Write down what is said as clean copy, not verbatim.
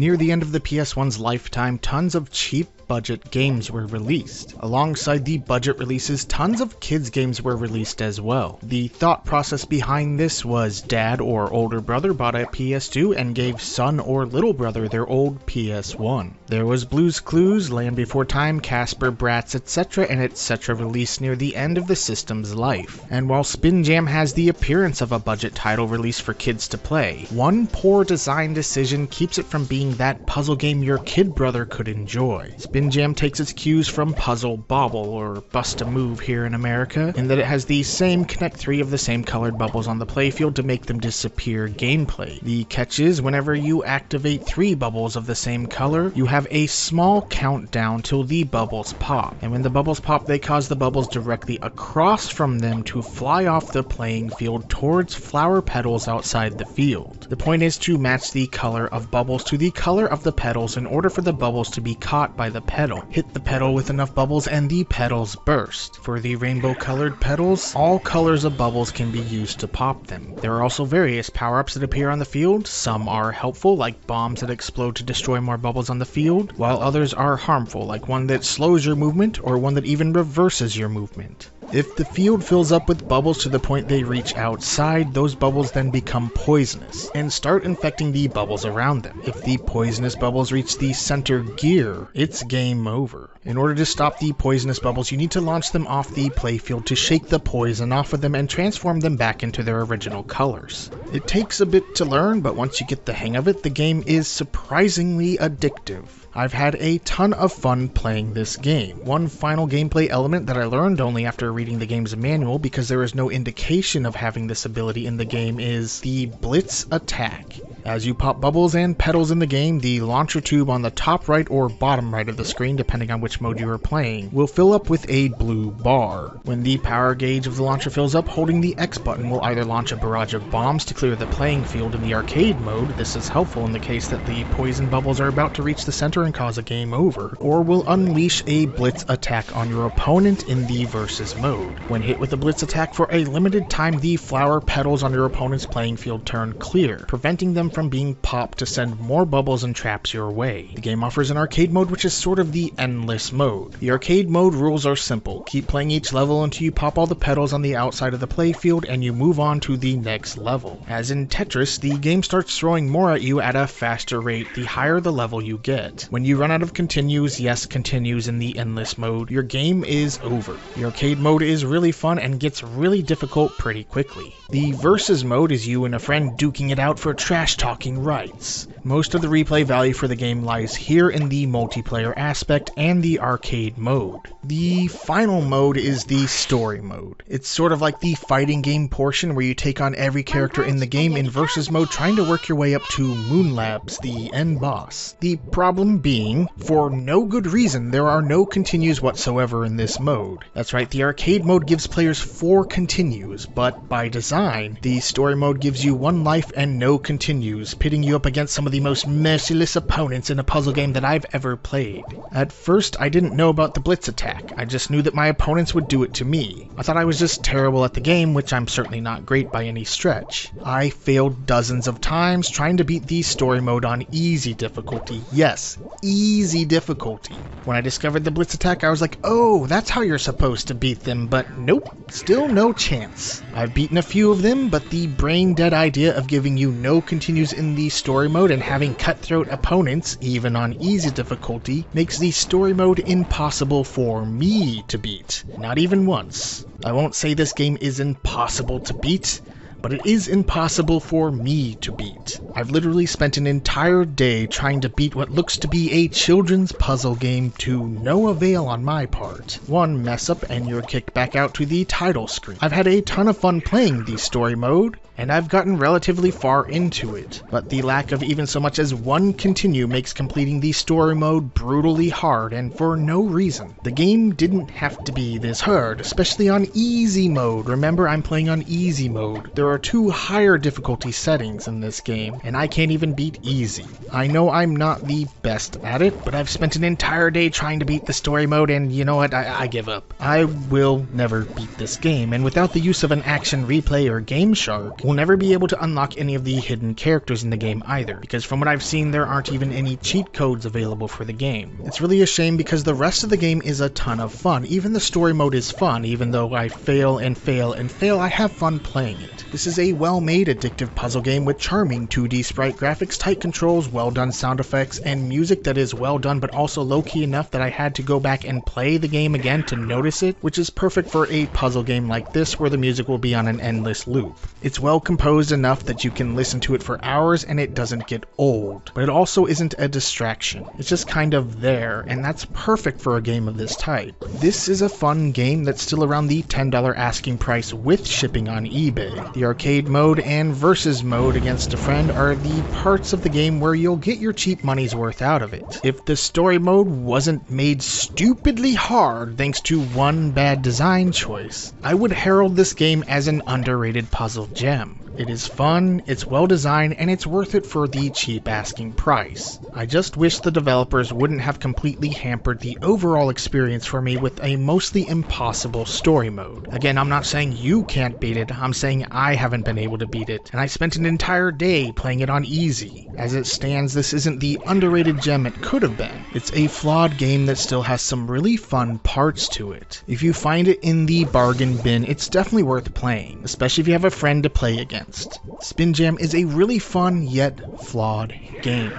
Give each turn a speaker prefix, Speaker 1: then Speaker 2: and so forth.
Speaker 1: Near the end of the PS1's lifetime, tons of cheap budget games were released. Alongside the budget releases, tons of kids games were released as well. The thought process behind this was dad or older brother bought a PS2 and gave son or little brother their old PS1. There was Blue's Clues, Land Before Time, Casper, Bratz, etc. and etc. released near the end of the system's life. And while Spin Jam has the appearance of a budget title released for kids to play, one poor design decision keeps it from being that puzzle game your kid brother could enjoy. Spin Jam takes its cues from Puzzle Bobble, or Bust a Move here in America, in that it has the same connect 3 of the same colored bubbles on the playfield to make them disappear gameplay. The catch is, whenever you activate 3 bubbles of the same color, you have a small countdown till the bubbles pop. And when the bubbles pop, they cause the bubbles directly across from them to fly off the playing field towards flower petals outside the field. The point is to match the color of bubbles to the color of the petals in order for the bubbles to be caught by the petal. Hit the petal with enough bubbles and the petals burst. For the rainbow colored petals, all colors of bubbles can be used to pop them. There are also various power-ups that appear on the field. Some are helpful, like bombs that explode to destroy more bubbles on the field, while others are harmful, like one that slows your movement or one that even reverses your movement. If the field fills up with bubbles to the point they reach outside, those bubbles then become poisonous and start infecting the bubbles around them. If the poisonous bubbles reach the center gear, it's game over. In order to stop the poisonous bubbles, you need to launch them off the playfield to shake the poison off of them and transform them back into their original colors. It takes a bit to learn, but once you get the hang of it, the game is surprisingly addictive. I've had a ton of fun playing this game. One final gameplay element that I learned only after reading the game's manual, because there is no indication of having this ability in the game, is the Blitz attack. As you pop bubbles and petals in the game, the launcher tube on the top right or bottom right of the screen, depending on which mode you are playing, will fill up with a blue bar. When the power gauge of the launcher fills up, holding the X button will either launch a barrage of bombs to clear the playing field in the arcade mode. This is helpful in the case that the poison bubbles are about to reach the center and cause a game over, or will unleash a blitz attack on your opponent in the versus mode. When hit with a blitz attack for a limited time, the flower petals on your opponent's playing field turn clear, preventing them from being popped to send more bubbles and traps your way. The game offers an arcade mode, which is sort of the endless mode. The arcade mode rules are simple. Keep playing each level until you pop all the petals on the outside of the playfield and you move on to the next level. As in Tetris, the game starts throwing more at you at a faster rate the higher the level you get. When you run out of continues, yes, continues in the endless mode, your game is over. The arcade mode is really fun and gets really difficult pretty quickly. The versus mode is you and a friend duking it out for trash-talking rights. Most of the replay value for the game lies here in the multiplayer aspect and the arcade mode. The final mode is the story mode. It's sort of like the fighting game portion where you take on every character in the game in versus mode, trying to work your way up to Moon Labs, the end boss. The problem being, for no good reason, there are no continues whatsoever in this mode. That's right, the arcade mode gives players 4 continues, but by design, the story mode gives you 1 life and no continues, pitting you up against some of the most merciless opponents in a puzzle game that I've ever played. At first, I didn't know about the blitz attack. I just knew that my opponents would do it to me. I thought I was just terrible at the game, which I'm certainly not great by any stretch. I failed dozens of times trying to beat the story mode on easy difficulty. Yes, easy difficulty. When I discovered the blitz attack, I was like, oh, that's how you're supposed to beat them, but nope, still no chance. I've beaten a few of them, but the brain-dead idea of giving you no continues in the story mode and having cutthroat opponents, even on easy difficulty, makes the story mode impossible for me to beat. Not even once. I won't say this game is impossible to beat, but it is impossible for me to beat. I've literally spent an entire day trying to beat what looks to be a children's puzzle game to no avail on my part. One mess up and you're kicked back out to the title screen. I've had a ton of fun playing the story mode, and I've gotten relatively far into it, but the lack of even so much as 1 continue makes completing the story mode brutally hard, and for no reason. The game didn't have to be this hard, especially on easy mode. Remember, I'm playing on easy mode. There are 2 higher difficulty settings in this game, and I can't even beat easy. I know I'm not the best at it, but I've spent an entire day trying to beat the story mode, and you know what, I give up. I will never beat this game, and without the use of an action replay or Game Shark, We'll never be able to unlock any of the hidden characters in the game either, because from what I've seen there aren't even any cheat codes available for the game. It's really a shame because the rest of the game is a ton of fun. Even the story mode is fun, even though I fail and fail and fail, I have fun playing it. This is a well-made addictive puzzle game with charming 2D sprite graphics, tight controls, well-done sound effects, and music that is well done but also low-key enough that I had to go back and play the game again to notice it, which is perfect for a puzzle game like this where the music will be on an endless loop. It's well composed enough that you can listen to it for hours and it doesn't get old, but it also isn't a distraction. It's just kind of there, and that's perfect for a game of this type. This is a fun game that's still around the $10 asking price with shipping on eBay. The arcade mode and versus mode against a friend are the parts of the game where you'll get your cheap money's worth out of it. If the story mode wasn't made stupidly hard thanks to one bad design choice, I would herald this game as an underrated puzzle gem. It is fun, it's well designed, and it's worth it for the cheap asking price. I just wish the developers wouldn't have completely hampered the overall experience for me with a mostly impossible story mode. Again, I'm not saying you can't beat it, I'm saying I haven't been able to beat it, and I spent an entire day playing it on easy. As it stands, this isn't the underrated gem it could have been. It's a flawed game that still has some really fun parts to it. If you find it in the bargain bin, it's definitely worth playing, especially if you have a friend to play against. Spin Jam is a really fun yet flawed game.